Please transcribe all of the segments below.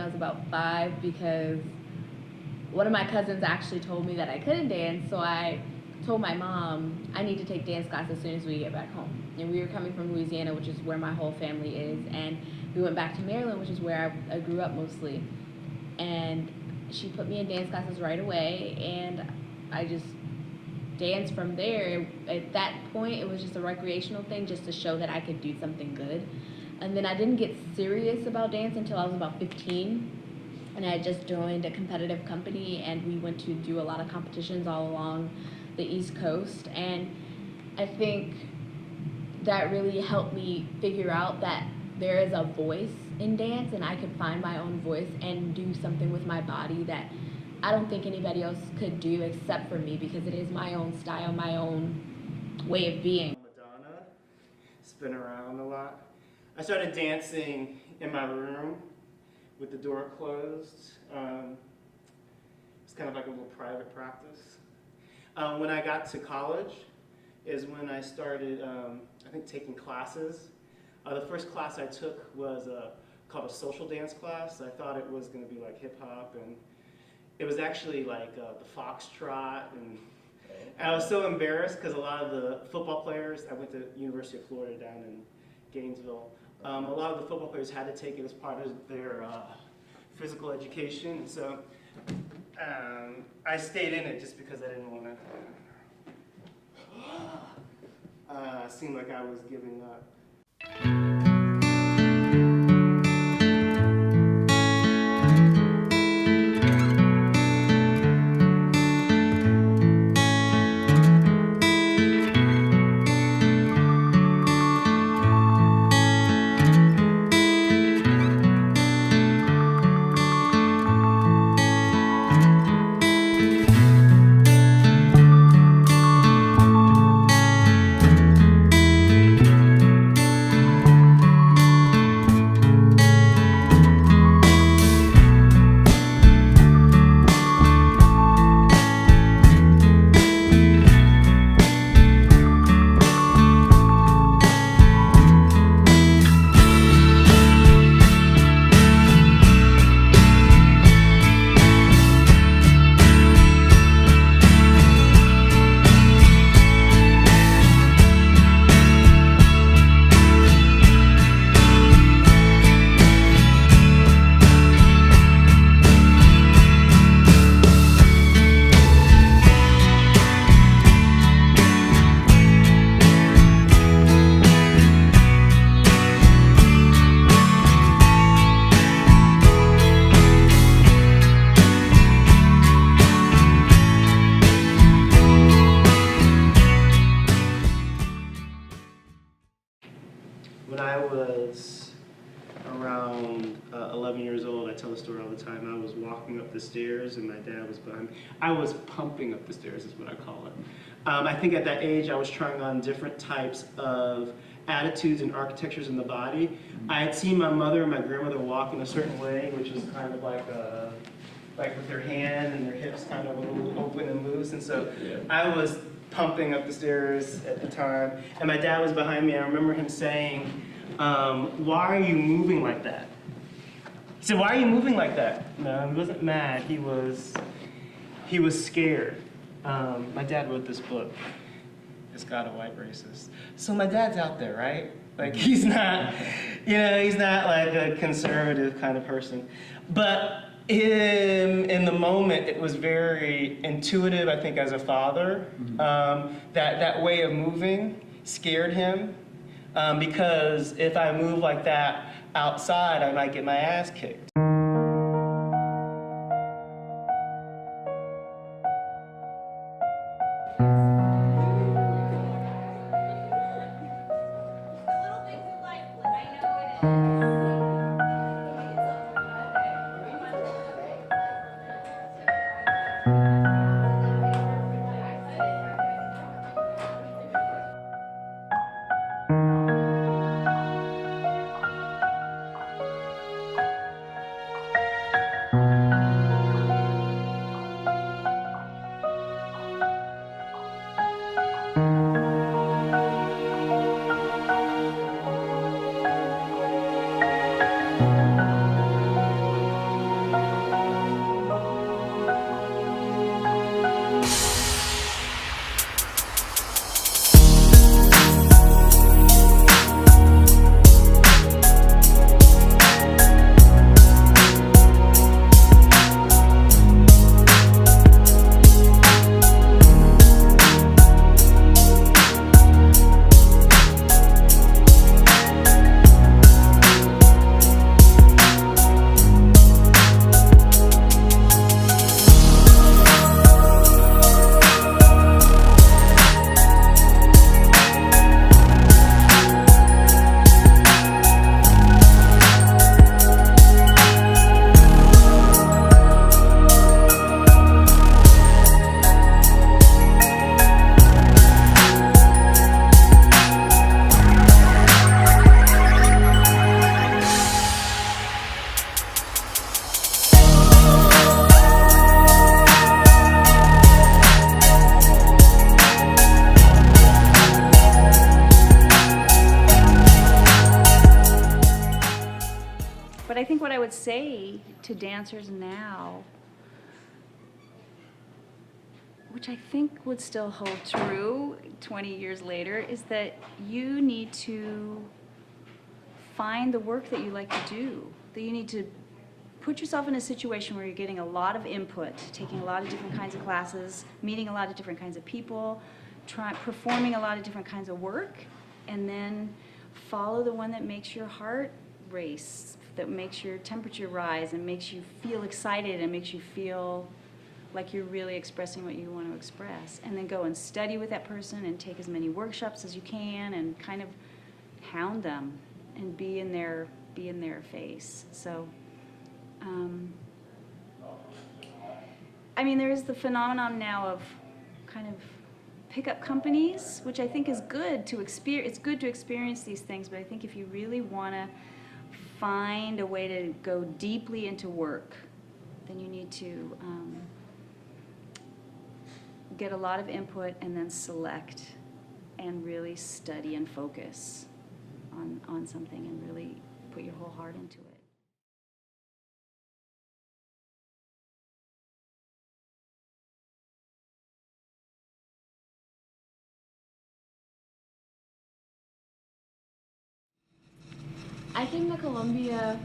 I was about 5 because one of my cousins actually told me that I couldn't dance, so I told my mom I need to take dance class as soon as we get back home. And we were coming from Louisiana, which is where my whole family is, and we went back to Maryland, which is where I grew up mostly. And she put me in dance classes right away, and I just danced from there. At that point, it was just a recreational thing, just to show that I could do something good. And then I didn't get serious about dance until I was about 15. And I had just joined a competitive company, and we went to do a lot of competitions all along the East Coast. And I think that really helped me figure out that there is a voice in dance, and I could find my own voice and do something with my body that I don't think anybody else could do except for me, because it is my own style, my own way of being. Madonna, spin around a lot. I started dancing in my room with the door closed. It's kind of like a little private practice. When I got to college is when I started, I think, taking classes. The first class I took was called a social dance class. I thought it was going to be like hip hop, and it was actually like the foxtrot, and I was so embarrassed because a lot of the football players, I went to University of Florida down in Gainesville, a lot of the football players had to take it as part of their physical education, so I stayed in it just because I didn't want to seem like I was giving up. When I was around 11 years old, I tell the story all the time, I was walking up the stairs and my dad was behind me. I was pumping up the stairs is what I call it. I think at that age I was trying on different types of attitudes and architectures in the body. I had seen my mother and my grandmother walk in a certain way, which was kind of like with their hand and their hips kind of a little open and loose, and so I was pumping up the stairs at the time, and my dad was behind me. I remember him saying, "Why are you moving like that?" He said, "Why are you moving like that?" No, he wasn't mad. He was scared. My dad wrote this book, It's God a White Racist. So my dad's out there, right? Like he's not, he's not like a conservative kind of person, but in the moment, it was very intuitive, I think, as a father. That way of moving scared him, because if I move like that outside, I might get my ass kicked. would say to dancers now, which I think would still hold true 20 years later, is that you need to find the work that you like to do, that you need to put yourself in a situation where you're getting a lot of input, taking a lot of different kinds of classes, meeting a lot of different kinds of people, performing a lot of different kinds of work, and then follow the one that makes your heart race, that makes your temperature rise and makes you feel excited and makes you feel like you're really expressing what you want to express. And then go and study with that person and take as many workshops as you can and kind of hound them and be in their face. So, I mean, there is the phenomenon now of kind of pickup companies, which I think is good to experience. It's good to experience these things, but I think if you really want to find a way to go deeply into work, then you need to get a lot of input and then select and really study and focus on something and really put your whole heart into it. I think that Columbia,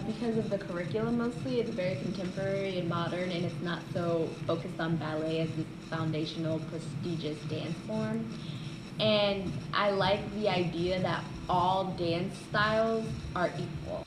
because of the curriculum mostly, it's very contemporary and modern, and it's not so focused on ballet as this foundational, prestigious dance form. And I like the idea that all dance styles are equal.